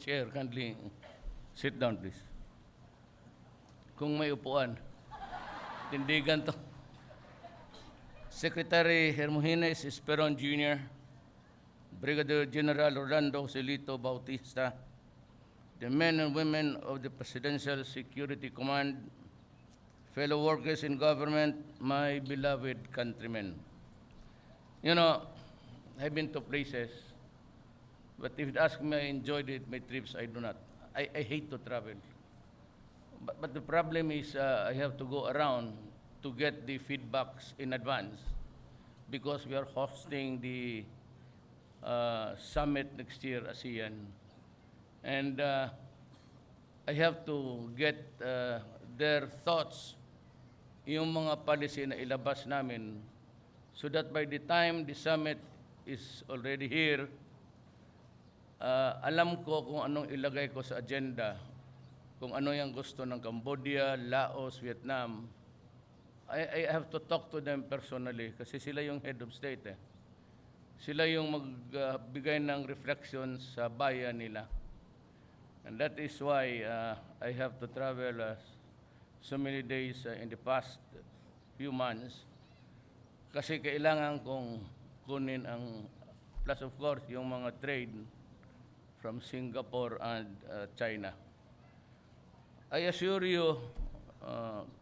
Chair, kindly sit down, please. Kung may upuan, tindigan to. Secretary Hermogenes Esperon Jr., Brigadier General Orlando Celito Bautista, the men and women of the Presidential Security Command, fellow workers in government, my beloved countrymen. You know, I've been to places, but if you ask me, I enjoyed it, my trips, I do not. I hate to travel. But the problem is I have to go around to get the feedbacks in advance because we are hosting the summit next year, ASEAN. And I have to get their thoughts, yung mga policy na ilabas namin, so that by the time the summit is already here, alam ko kung anong ilagay ko sa agenda, kung ano yung gusto ng Cambodia, Laos, Vietnam. I have to talk to them personally kasi sila yung head of state. Sila yung magbigay ng reflection sa bayan nila. And that is why I have to travel so many days in the past few months kasi kailangan kong kunin ang, plus of course, yung mga trade from Singapore and China. I assure you,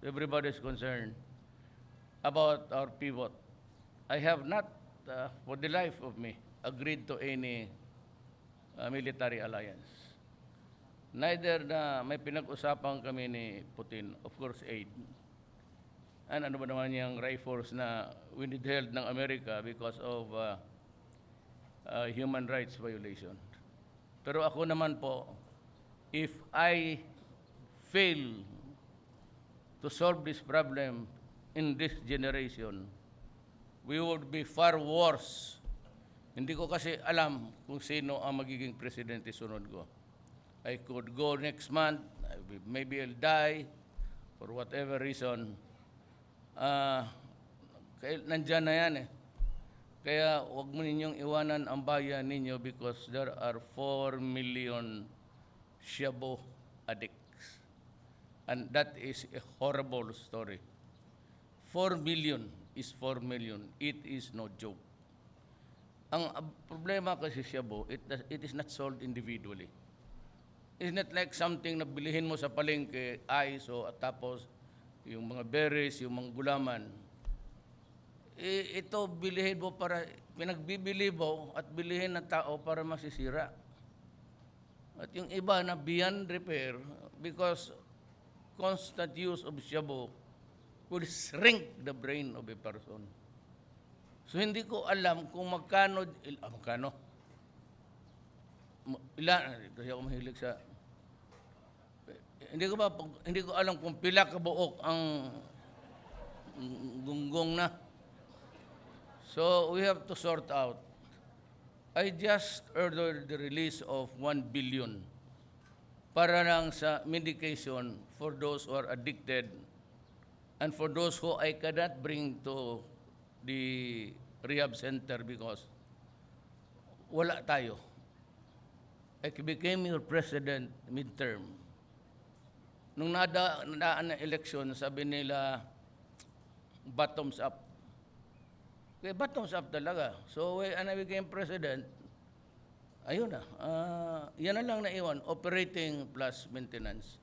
everybody is concerned about our pivot. I have not, for the life of me, agreed to any military alliance. Neither na may pinag-usapan kami ni Putin, of course, aid. And ano ba naman yung rifles na withheld ng Amerika because of human rights violation. Pero ako naman po, if I fail to solve this problem in this generation, we would be far worse. Hindi ko kasi alam kung sino ang magiging presidente sunod ko. I could go next month, maybe I'll die for whatever reason. Nandyan na yan eh. Kaya huwag mo ninyong iwanan ang bayan ninyo because there are 4 million Shabu addicts. And that is a horrible story. 4 million is 4 million. It is no joke. Ang problema kasi Shabu, it is not sold individually. It's not like something na bilihin mo sa palengke, ice o tapos yung mga berries, yung mga gulaman. Ito bilihin mo para, pinagbibili mo at bilihin ng tao para masisira. At yung iba na beyond repair because constant use of shabu will shrink the brain of a person. So hindi ko alam kung magkano, kasi ako mahilig sa, hindi ko alam kung pila kabuok ang gunggong na. So we have to sort out. I just ordered the release of 1 billion para lang sa medication for those who are addicted and for those who I cannot bring to the rehab center because wala tayo. I became your president midterm. Nung nadaan na election, sabi nila bottoms up. Okay, bottoms up talaga. So when I became president, ayun na. Yan na lang naiwan, operating plus maintenance.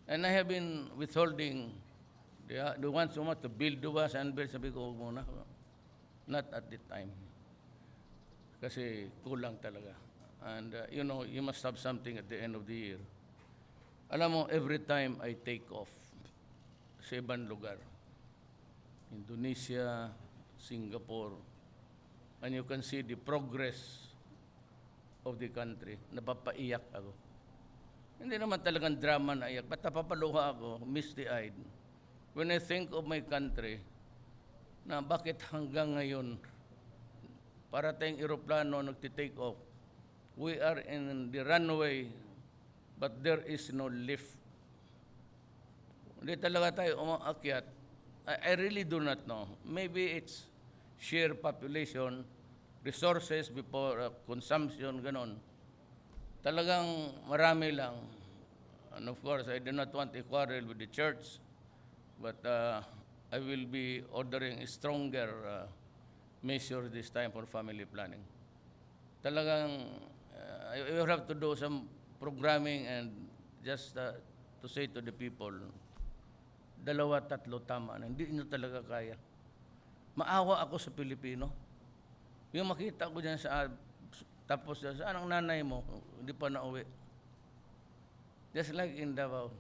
And I have been withholding the ones who want to build duwas and build, sabi ko muna, not at the time. Kasi kulang talaga. And you know, you must have something at the end of the year. Alam mo, every time I take off sa ibang lugar, Indonesia, Singapore, and you can see the progress of the country, napapaiyak ako. Hindi naman talagang drama na iyak, but napapaluha ako, misty-eyed, when I think of my country, na bakit hanggang ngayon, para tayong eroplano nagtitake off, we are in the runway, but there is no lift. Hindi talaga tayo umaakyat. I really do not know. Maybe it's sheer population, resources before consumption, ganon. talagang marami lang. And of course, I do not want a quarrel with the church, but I will be ordering a stronger measure this time for family planning. Talagang I will have to do some programming and just to say to the people, dalawa, tatlo, tama na. Hindi nyo talaga kaya. Maawa ako sa Pilipino. Yung makita ko dyan tapos saan ang nanay mo? Hindi pa nauwi. Just like in Davao.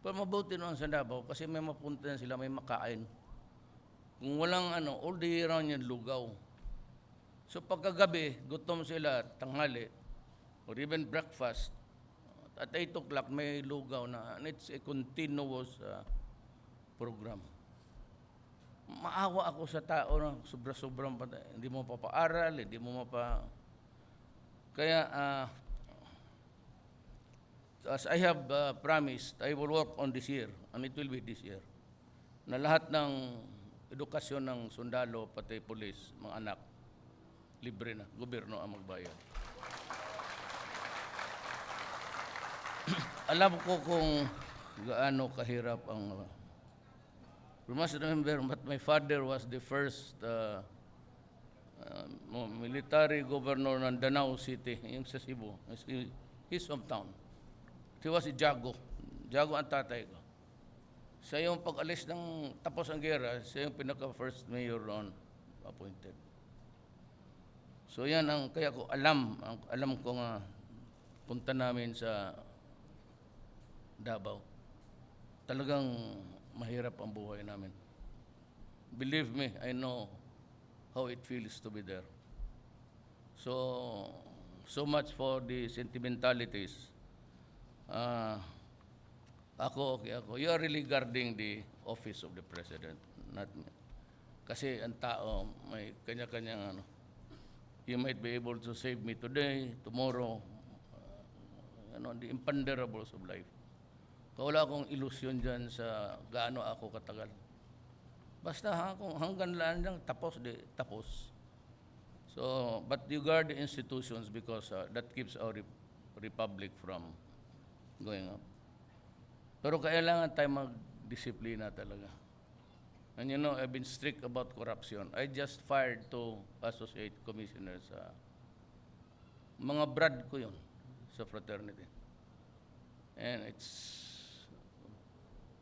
Pero mabuti noon sa Davao kasi may mapunta sila, may makain. Kung walang all the year round yan, lugaw. So pagkagabi, gutom sila, tanghali, or even breakfast, at 8 o'clock may lugaw na, and it's a continuous program. Maawa ako sa tao na sobra-sobrang hindi mo mapapaaral, hindi mo Kaya, as I have promised, I will work on this year, and it will be this year, na lahat ng edukasyon ng sundalo, pati pulis, mga anak, libre na, gobyerno ang magbayad. Alam ko kung gaano kahirap ang... You must remember that my father was the first military governor ng Danao City, yung sa Cebu, his hometown. He was a Jago. Jago ang tatay ko. Siya yung pag-alis ng tapos ang gera, siya yung pinaka-first mayor on appointed. So yan ang kaya ko alam ko nga punta namin sa Davao. Talagang mahirap ang buhay namin. Believe me, I know how it feels to be there. So much for the sentimentalities. Ako. You are really guarding the office of the president, not me. Kasi ang tao may kanya-kanyang You might be able to save me today, tomorrow, the imponderables of life. Wala akong ilusyon dyan sa gaano ako katagal. Basta kung hanggang laan lang, tapos. So, but you guard the institutions because that keeps our republic from going up. Pero kailangan tayo magdisiplina talaga. And I've been strict about corruption. I just fired 2 associate commissioners. Mga brad ko yun sa fraternity. And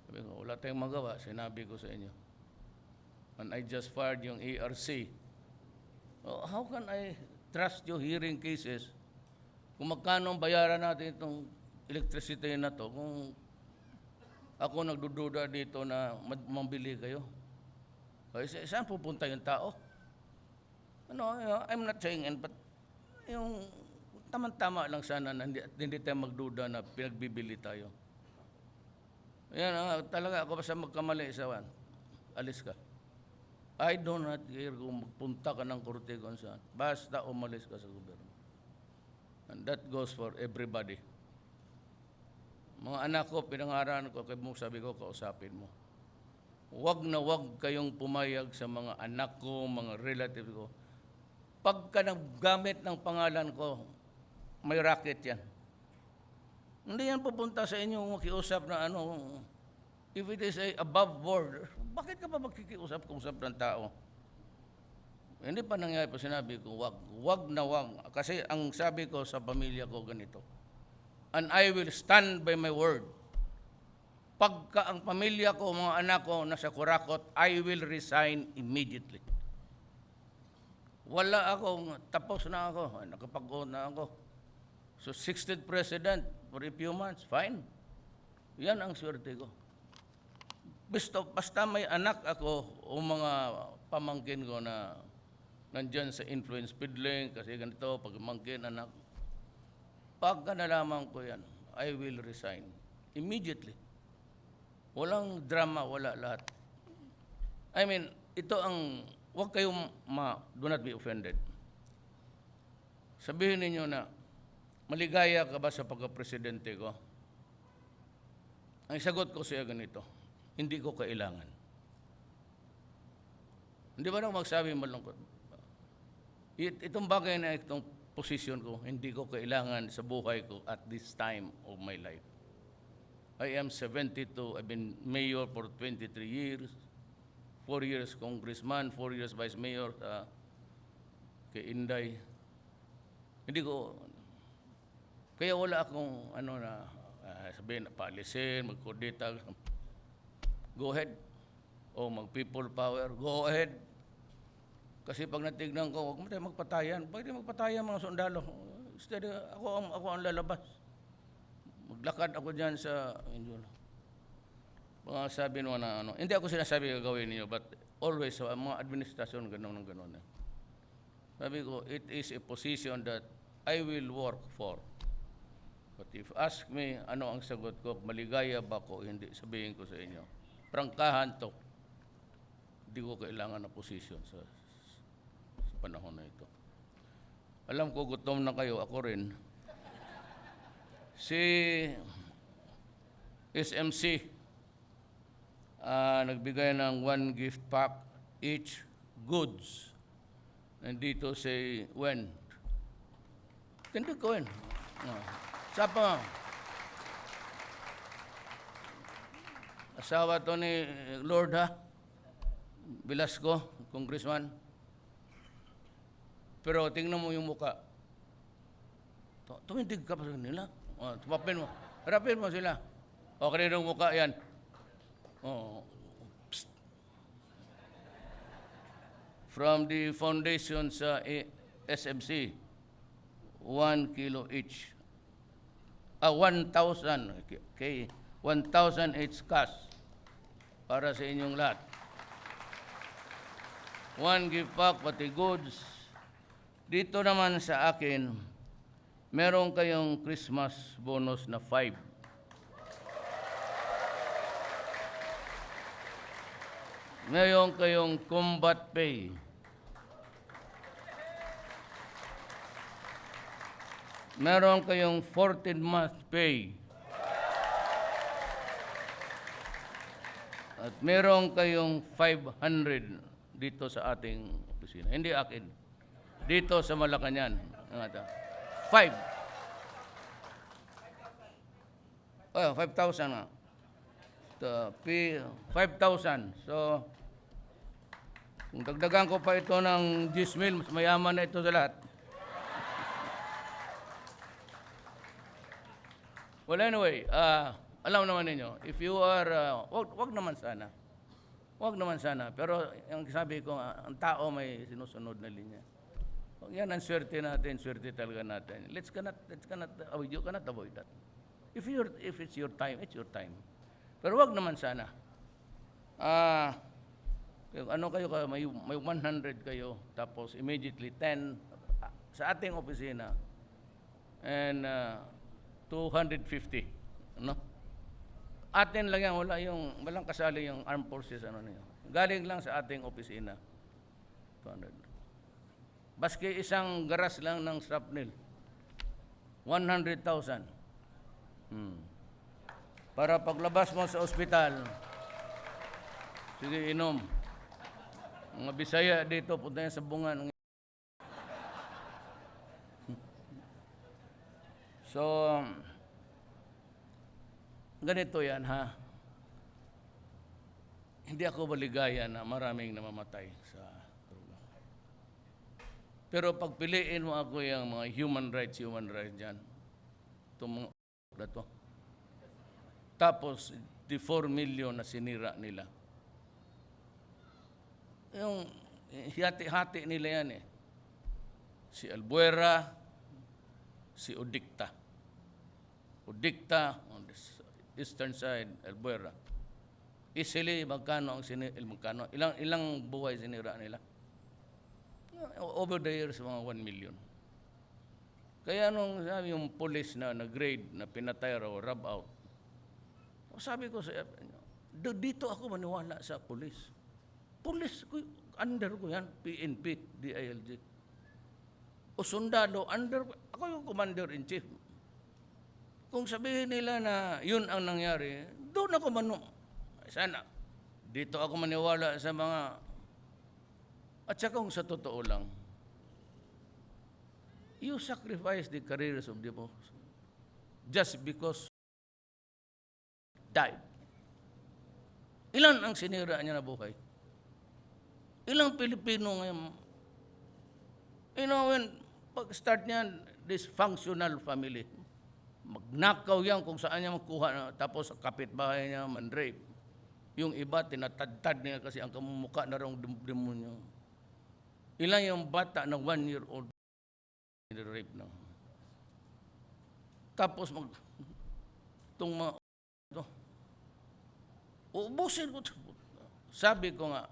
sabi ko, wala tayong magawa, sinabi ko sa inyo. And I just fired yung ARC. Oh, how can I trust you hearing cases kung magkano ang bayaran natin itong electricity na to kung ako nagdududa dito na mambili kayo? Saan pupunta yung tao? I'm not saying but yung tama-tama lang sana na hindi tayo magduda na pinagbibili tayo. Yan, talaga ako basta magkamali sa alis ka. I do not care kung magpunta ka ng korte kung saan. Basta umalis ka sa gobyerno. And that goes for everybody. Mga anak ko, pinangaran ko, sabi ko, kausapin mo. Wag na wag kayong pumayag sa mga anak ko, mga relative ko. Pagka naggamit ng pangalan ko, may racket yan. Hindi yan pupunta sa inyo makiusap na if it is above board, bakit ka pa magkikiusap-usap ng tao? Hindi pa nangyari pa sinabi ko, wag na wag. Kasi ang sabi ko sa pamilya ko ganito, and I will stand by my word. Pagka ang pamilya ko, mga anak ko nasa kurakot, I will resign immediately. Wala akong, tapos na ako, nakapag-on na ako. So 16th president for a few months, fine. Yan ang swerte ko. Basta may anak ako o mga pamangkin ko na nandyan sa influence peddling, kasi ganito, pagmangkin, anak. Pagka nalaman ko yan, I will resign immediately. Walang drama, wala lahat. I mean, ito ang, huwag kayong do not be offended. Sabihin ninyo na, maligaya ka ba sa pagka-presidente ko? Ang sagot ko siya ganito, hindi ko kailangan. Hindi ba nang magsabi malungkot? Itong bagay na itong position ko, hindi ko kailangan sa buhay ko at this time of my life. I am 72. I've been mayor for 23 years. 4 years congressman, 4 years vice mayor kay Inday. Hindi ko, kaya wala akong sabihin na paalisin, magkudita. Go ahead. O mag-people power, go ahead. Kasi pag natignan ko, huwag mo tayo magpatayan. Pwede magpatayan mga sundalo. Instead, ako ang lalabas. Maglakad ako dyan sa mga sabi mo na hindi ako sinasabi gagawin niyo, but always sa mga administrasyon gano'n. Sabi ko, it is a position that I will work for. But if ask me, ano ang sagot ko, maligaya ba ko, hindi, sabihin ko sa inyo, prangkahan to. Hindi ko kailangan na position sa panahon na ito. Alam ko, gutom na kayo, ako rin. Si SMC, nagbigay ng 1 gift pack each goods. Nandito si Wen. Tindig ko Wen. Sapa. Asawa to ni Lord Velasco, congressman. Pero tingnan mo yung muka. Tumindig ka pa sa kanila. Tumapin mo. Harapin mo sila. O, kaninong muka yan? Psst. From the foundation sa SMC, 1 kilo each. 1,000. Okay. 1,000 each cash para sa inyong lahat. 1 gift pack, pati goods. Dito naman sa akin, meron kayong Christmas bonus na 5. Meron kayong combat pay. Meron kayong 14-month pay. At meron kayong 500 dito sa ating opisina. Hindi akin. Dito sa Malacañang. 5. 5,000 nga. 5,000. So, kung dagdagan ko pa ito ng 10,000, mas mayaman na ito sa lahat. Well, anyway, alam naman ninyo, if you are, wag naman sana. Wag naman sana. Pero ang sabi ko, ang tao may sinusunod na linya. Yan ang swerte natin, swerte talaga natin. You cannot avoid that. If it's your time, it's your time. Pero wag naman sana. Ano kayo, may 100 kayo, tapos immediately 10 sa ating opisina, and 250. No? Atin lang yan, walang kasali yung armed forces, niyo. Galing lang sa ating opisina. 200. Baski isang garas lang ng shrapnel. 100,000. Para paglabas mo sa ospital, sige, inom. Mga Bisaya dito, punta yan sa bungan. So, ganito yan, ha? Hindi ako maligaya na maraming namamatay sa droga. Pero pagpiliin mo ako yung mga human rights dyan, itong mga na to. Tapos, the 4 million na sinira nila. Yung hati-hati nila yan eh. Si Albuera, si Udicta. Udicta on the eastern side, Albuera. Easily, magkano ilang buhay sinira nila? Over the years, mga 1 million. Kaya nung sabi yung police na nag-grade, na pinatay raw, rub out, sabi ko sa dito ako maniwala sa police. Police, under ko yan, PNP, DILG. O sundalo, under, ako yung commander-in-chief. Kung sabihin nila na yun ang nangyari, doon ako sana. Dito ako maniwala sa mga, at saka kung sa totoo lang, you sacrifice the careers of the most just because died. Ilan ang sinira niya na buhay? Ilang Pilipino ngayon, when pag-start niyan, dysfunctional family, magnakaw yan kung saan niya makuha na, tapos sa kapitbahay niya, man-rape. Yung iba, tinatadtad niya kasi ang kamumukha na rong demonyo. Ilan yung bata na 1-year-old rape na. Tapos itong mga uubusin ko. Sabi ko nga,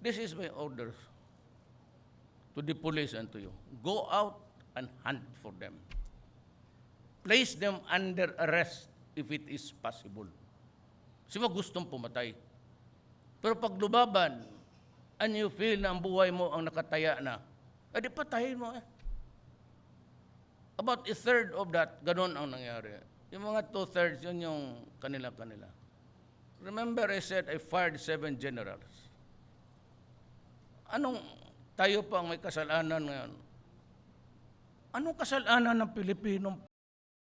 this is my orders to the police and to you. Go out and hunt for them. Place them under arrest if it is possible. Kasi gustong pumatay. Pero pag lubaban, and you feel na ang buhay mo ang nakataya na, edi patayin mo eh. About 1/3 of that, ganun ang nangyari. Yung mga 2/3, yun yung kanila-kanila. Remember, I said I fired 7 generals. Anong tayo pang may kasalanan ngayon? Anong kasalanan ng Pilipino?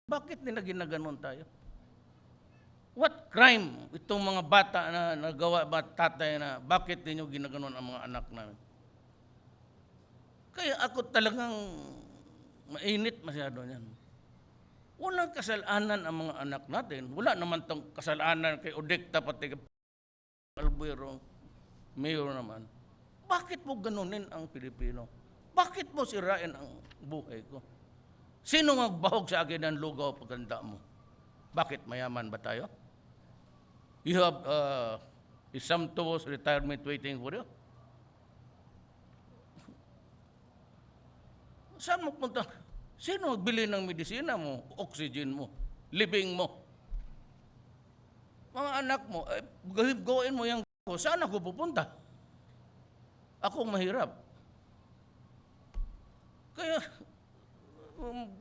Bakit nila ginaganon tayo? What crime itong mga bata na nagawa ba tatay na bakit ninyo ginaganon ang mga anak namin? Kaya ako talagang mainit masyado niyan. Walang kasalanan ang mga anak natin. Wala naman tong kasalanan kay Odekta pati kay Albuero, mayor naman. Bakit mo ganunin ang Pilipino? Bakit mo sirain ang buhay ko? Sino magbahog sa akin ng lugaw pagkanda mo? Bakit mayaman ba tayo? You have some towards retirement waiting for you? Saan mo punta? Sino magbili ng medisina mo, oxygen mo, living mo? Mga anak mo, gawin mo yung saan ako pupunta? Ako mahirap. Kaya,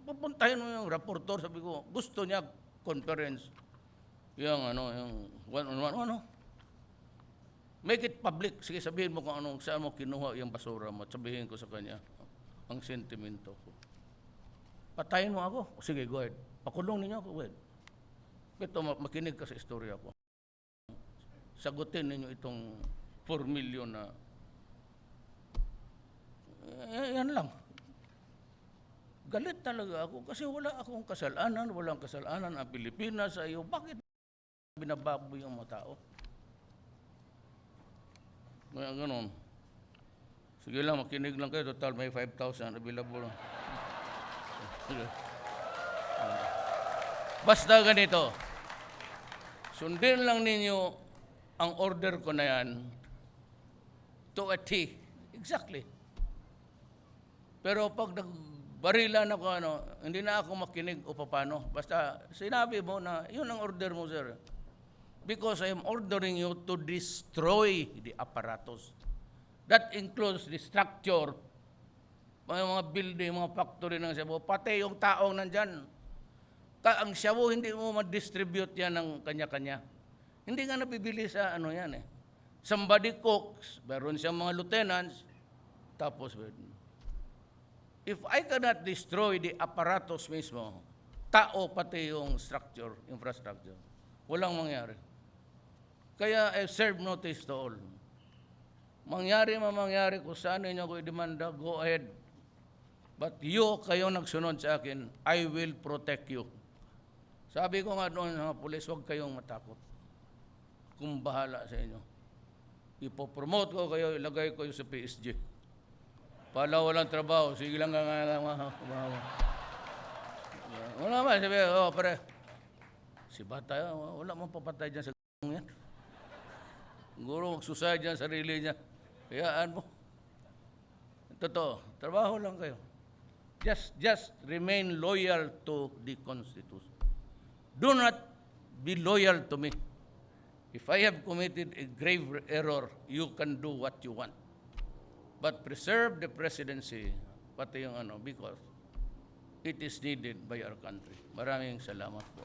pupuntahin mo yung raportor, sabi ko, gusto niya conference. Yung one-on-one. Make it public. Sige, sabihin mo kung saan mo kinuha yung basura mo. Sabihin ko sa kanya ang sentimento ko. Patayin mo ako. Sige, go ahead. Pakulong ninyo ako, go ahead. Ito, makinig ka sa istorya ko. Sagutin ninyo itong 4 million na yan lang. Galit talaga ako kasi wala akong kasalanan, walang kasalanan ang Pilipinas sa iyo. Bakit binababoy ang mga tao? Kaya ganun. Sige lang, makinig lang kayo. Total may 5,000 available. Basta ganito. Sundin lang ninyo ang order ko na yan to a T. Exactly. Pero pag nagbarilan ako, hindi na ako makinig o paano. Basta sinabi mo na, yun ang order mo, sir. Because I am ordering you to destroy the apparatus. That includes the structure, mga building, mga factory ng Cebu, pati yung taong nandyan. Ang Cebu, hindi mo ma-distribute yan ng kanya-kanya. Hindi nga nabibili sa yan eh. Somebody cooks, meron siyang mga lieutenants, tapos if I cannot destroy the apparatus mismo, tao pati yung structure, infrastructure, walang mangyari. Kaya I serve notice to all. Mangyari kung saan ninyo ko i-demanda, go ahead. But kayo nagsunod sa akin, I will protect you. Sabi ko nga doon sa mga pulis, huwag kayong matakot. Kung bahala sa inyo. Ipopromote ko kayo, ilagay ko sa PSG. Pala walang trabaho, sige lang nga. Wala ba, sabi, pare, si bata, wala mong papatay dyan sa yan. Siguro magsusay dyan sarili niya. Hayaan mo. Totoo, trabaho lang kayo. Just remain loyal to the Constitution. Do not be loyal to me. If I have committed a grave error, you can do what you want. But preserve the presidency, pati yung because it is needed by our country. Maraming salamat po.